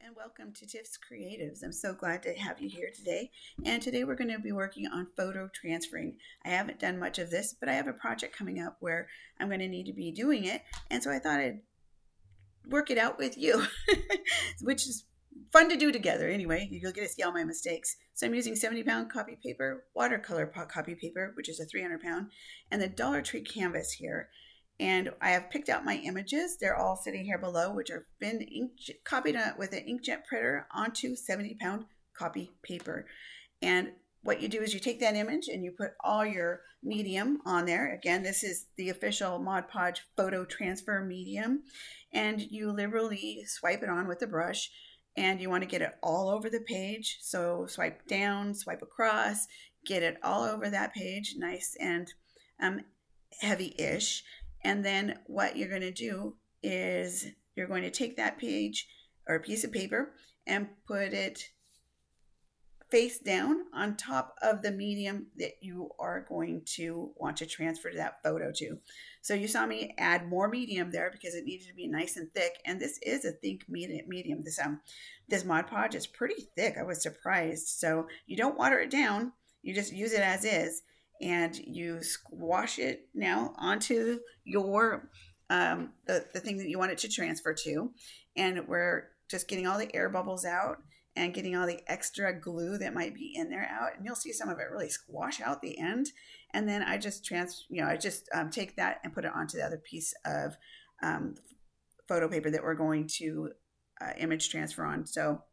and welcome to Tiff's Creatives. I'm so glad to have you here today. And today we're going to be working on photo transferring. I haven't done much of this, but I have a project coming up where I'm going to need to be doing it. And so I thought I'd work it out with you, which is fun to do together. Anyway, you'll get to see all my mistakes. So I'm using 70-pound copy paper, watercolor copy paper, which is a 300-pound, and the Dollar Tree canvas here. And I have picked out my images. They're all sitting here below, which have been copied with an inkjet printer onto 70-pound copy paper. And what you do is you take that image and you put all your medium on there. Again, this is the official Mod Podge photo transfer medium. And you liberally swipe it on with the brush. And you want to get it all over the page. So swipe down, swipe across, get it all over that page, nice and heavy-ish. And then what you're going to do is you're going to take that page or a piece of paper and put it face down on top of the medium that you are going to want to transfer that photo to. So you saw me add more medium there because it needed to be nice and thick. And this is a thick medium. This Mod Podge is pretty thick. I was surprised. So you don't water it down. You just use it as is. And you squash it now onto your the thing that you want it to transfer to. And we're just getting all the air bubbles out and getting all the extra glue that might be in there out. And you'll see some of it really squash out the end. And then I just take that and put it onto the other piece of photo paper that we're going to image transfer on. So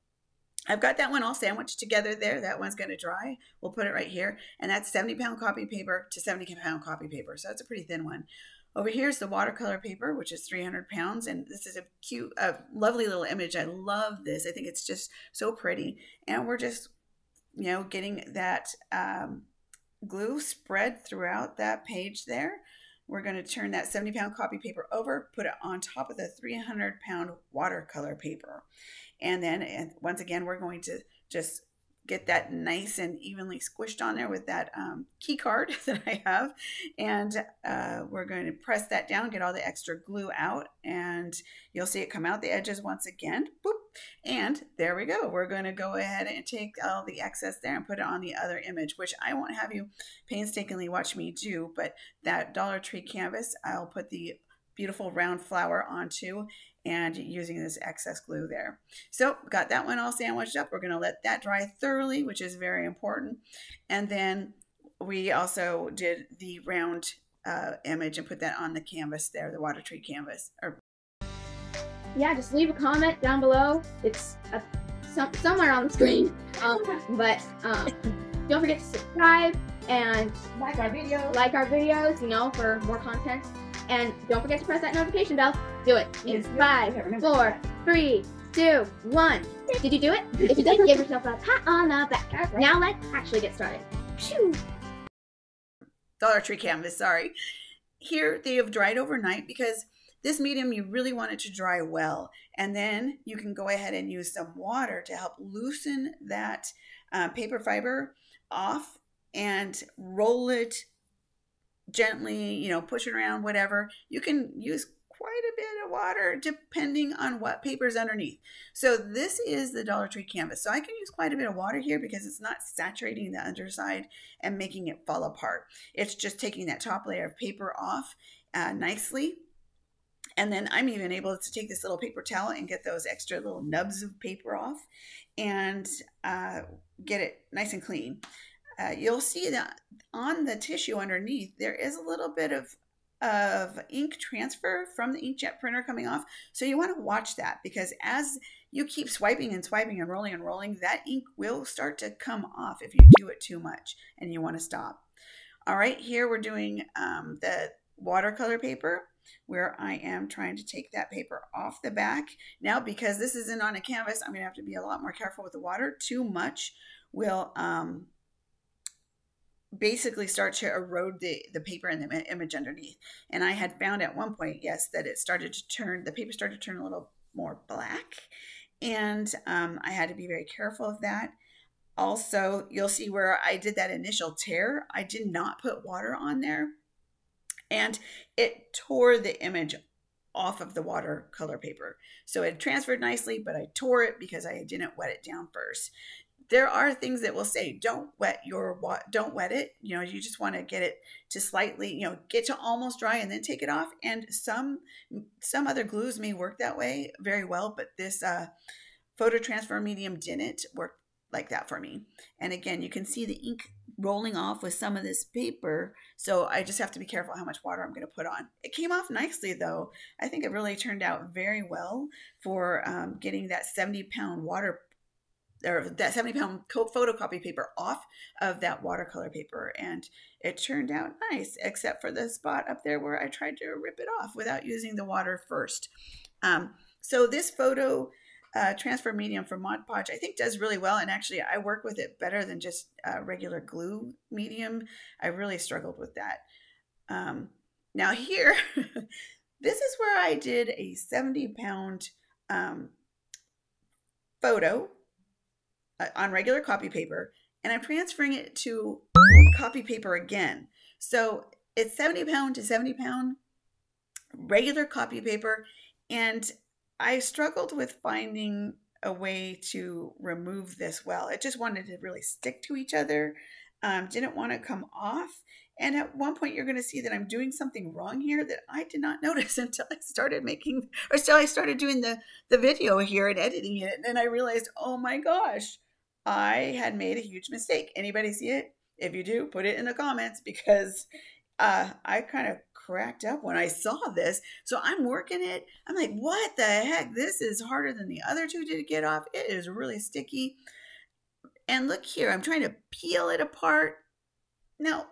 I've got that one all sandwiched together there. That one's going to dry. We'll put it right here. And that's 70-pound copy paper to 70-pound copy paper. So that's a pretty thin one. Over here is the watercolor paper, which is 300 pounds. And this is a cute, lovely little image. I love this. I think it's just so pretty. And we're just, getting that glue spread throughout that page there. We're going to turn that 70-pound copy paper over, put it on top of the 300-pound watercolor paper. And then once again, we're going to just get that nice and evenly squished on there with that key card that I have. And we're going to press that down, get all the extra glue out, and you'll see it come out the edges once again. Boop. And there we go. We're going to go ahead and take all the excess there and put it on the other image, which I won't have you painstakingly watch me do, but that Dollar Tree canvas, I'll put the beautiful round flower onto and using this excess glue there. So got that one all sandwiched up. We're going to let that dry thoroughly, which is very important. And then we also did the round image and put that on the canvas there, the Water Tree canvas. Yeah, just leave a comment down below. It's somewhere on the screen. But don't forget to subscribe and like our videos. For more content. And don't forget to press that notification bell. Do it in 5, 4, 3, 2, 1. Did you do it? If you did, give yourself a pat on the back. Now let's actually get started. Dollar Tree canvas, sorry. Here they have dried overnight because this medium you really want it to dry well. And then you can go ahead and use some water to help loosen that paper fiber off and roll it gently, push it around, whatever. You can use quite a bit of water depending on what paper is underneath. So this is the Dollar Tree canvas. So I can use quite a bit of water here because it's not saturating the underside and making it fall apart. It's just taking that top layer of paper off nicely. And then I'm even able to take this little paper towel and get those extra little nubs of paper off and get it nice and clean. You'll see that on the tissue underneath, there is a little bit of ink transfer from the inkjet printer coming off. So you want to watch that because as you keep swiping and swiping and rolling, that ink will start to come off if you do it too much and you want to stop. All right, here we're doing the watercolor paper where I am trying to take that paper off the back. Now, because this isn't on a canvas, I'm going to have to be a lot more careful with the water. Too much will basically start to erode the paper and the image underneath. And I had found at one point, yes, that the paper started to turn a little more black. And I had to be very careful of that. Also, you'll see where I did that initial tear, I did not put water on there. And it tore the image off of the watercolor paper. So it transferred nicely, but I tore it because I didn't wet it down first. There are things that will say, don't wet it. You know, you just want to get it to slightly, you know, get to almost dry and then take it off. And some other glues may work that way very well, but this photo transfer medium didn't work like that for me. And again, you can see the ink rolling off with some of this paper. So I just have to be careful how much water I'm going to put on. It came off nicely though. I think it really turned out very well for getting that 70-pound water, or that 70-pound photocopy paper off of that watercolor paper. And it turned out nice, except for the spot up there where I tried to rip it off without using the water first. So this photo transfer medium from Mod Podge I think does really well, and actually I work with it better than just regular glue medium. I really struggled with that. Now here, this is where I did a 70-pound photo on regular copy paper, and I'm transferring it to copy paper again. So it's 70-pound to 70-pound regular copy paper, and I struggled with finding a way to remove this well. It just wanted to really stick to each other, didn't want to come off. And at one point you're going to see that I'm doing something wrong here that I did not notice until I started doing the video here and editing it. And I realized, oh my gosh, I had made a huge mistake. Anybody see it? If you do, put it in the comments, because I kind of cracked up when I saw this. So I'm working it. I'm like, what the heck? This is harder than the other two to get off. It is really sticky. And look here, I'm trying to peel it apart. Now,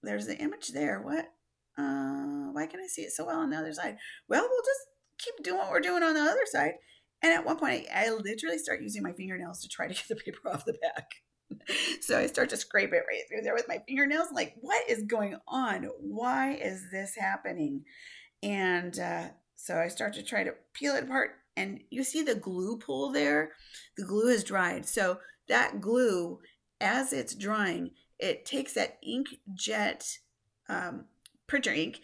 there's the image there. What? Why can't I see it so well on the other side? Well, we'll just keep doing what we're doing on the other side. And at one point, I literally start using my fingernails to try to get the paper off the back. So I start to scrape it right through there with my fingernails. I'm like, what is going on? Why is this happening? And so I start to try to peel it apart. And you see the glue pool there? The glue is dried. So that glue, as it's drying, it takes that inkjet printer ink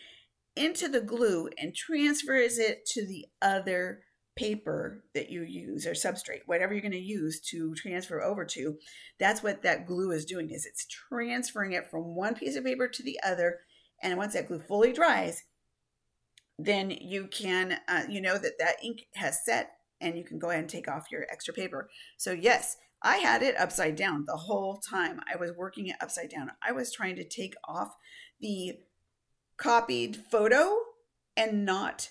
into the glue and transfers it to the other paper that you use, or substrate, whatever you're going to use to transfer over to. That's what that glue is doing, is it's transferring it from one piece of paper to the other. And once that glue fully dries, then you can, you know that that ink has set, and you can go ahead and take off your extra paper. So yes, I had it upside down the whole time. I was working it upside down. I was trying to take off the copied photo and not,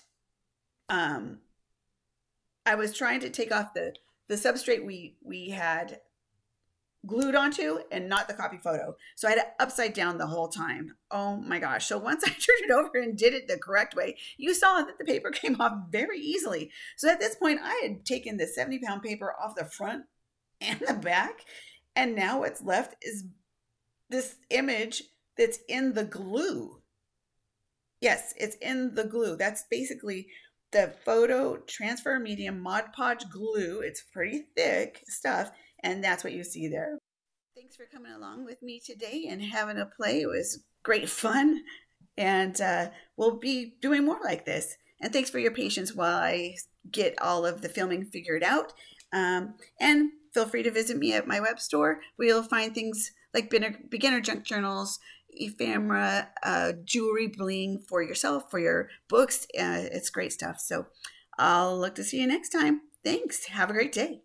I was trying to take off the substrate we had glued onto and not the copy photo. So I had it upside down the whole time. Oh my gosh. So once I turned it over and did it the correct way, you saw that the paper came off very easily. So at this point, I had taken the 70-pound paper off the front and the back, and now what's left is this image that's in the glue. Yes, it's in the glue. That's basically the photo transfer medium Mod Podge glue. It's pretty thick stuff, and that's what you see there. Thanks for coming along with me today and having a play. It was great fun, and we'll be doing more like this. And thanks for your patience while I get all of the filming figured out. And feel free to visit me at my web store, where you'll find things like beginner junk journals, ephemera, jewelry bling for yourself, for your books. It's great stuff. So I'll look to see you next time. Thanks. Have a great day.